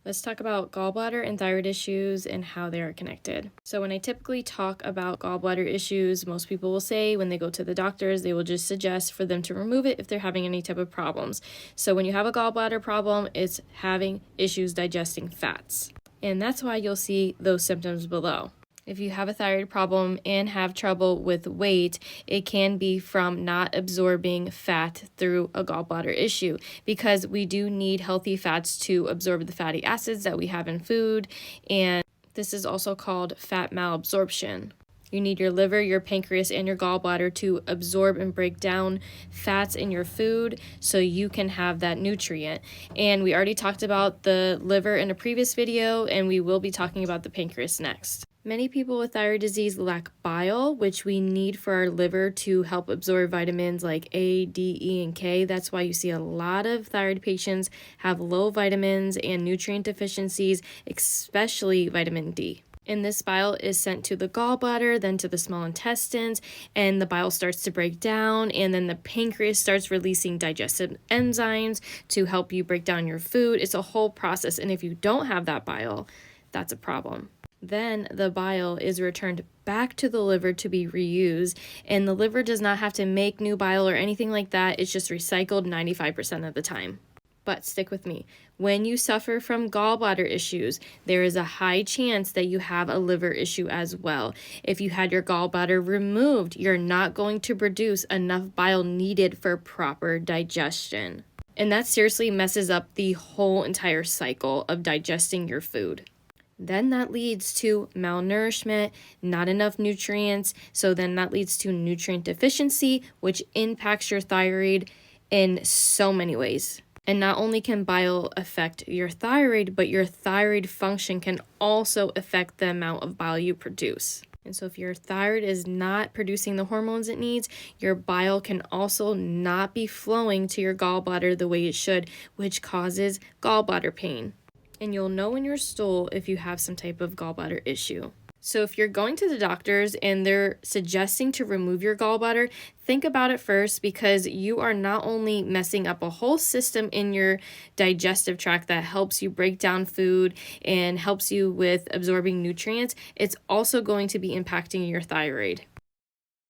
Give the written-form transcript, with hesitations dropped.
Let's talk about gallbladder and thyroid issues and how they are connected. So when I typically talk about gallbladder issues, most people will say when they go to the doctors, they will just suggest for them to remove it if they're having any type of problems. So when you have a gallbladder problem, it's having issues digesting fats. And that's why you'll see those symptoms below. If you have a thyroid problem and have trouble with weight, it can be from not absorbing fat through a gallbladder issue, because we do need healthy fats to absorb the fatty acids that we have in food, and this is also called fat malabsorption. You need your liver, your pancreas, and your gallbladder to absorb and break down fats in your food so you can have that nutrient. And we already talked about the liver in a previous video, and we will be talking about the pancreas next. Many people with thyroid disease lack bile, which we need for our liver to help absorb vitamins like A, D, E, and K. That's why you see a lot of thyroid patients have low vitamins and nutrient deficiencies, especially vitamin D. And this bile is sent to the gallbladder, then to the small intestines, and the bile starts to break down, and then the pancreas starts releasing digestive enzymes to help you break down your food. It's a whole process, and if you don't have that bile, that's a problem. Then the bile is returned back to the liver to be reused, and the liver does not have to make new bile or anything like that. It's just recycled 95% of the time. But stick with me. When you suffer from gallbladder issues, there is a high chance that you have a liver issue as well. If you had your gallbladder removed, you're not going to produce enough bile needed for proper digestion. And that seriously messes up the whole entire cycle of digesting your food. Then that leads to malnourishment, not enough nutrients. So then that leads to nutrient deficiency, which impacts your thyroid in so many ways. And not only can bile affect your thyroid, but your thyroid function can also affect the amount of bile you produce. And so if your thyroid is not producing the hormones it needs, your bile can also not be flowing to your gallbladder the way it should, which causes gallbladder pain. And you'll know in your stool if you have some type of gallbladder issue. So if you're going to the doctors and they're suggesting to remove your gallbladder, think about it first, because you are not only messing up a whole system in your digestive tract that helps you break down food and helps you with absorbing nutrients, it's also going to be impacting your thyroid.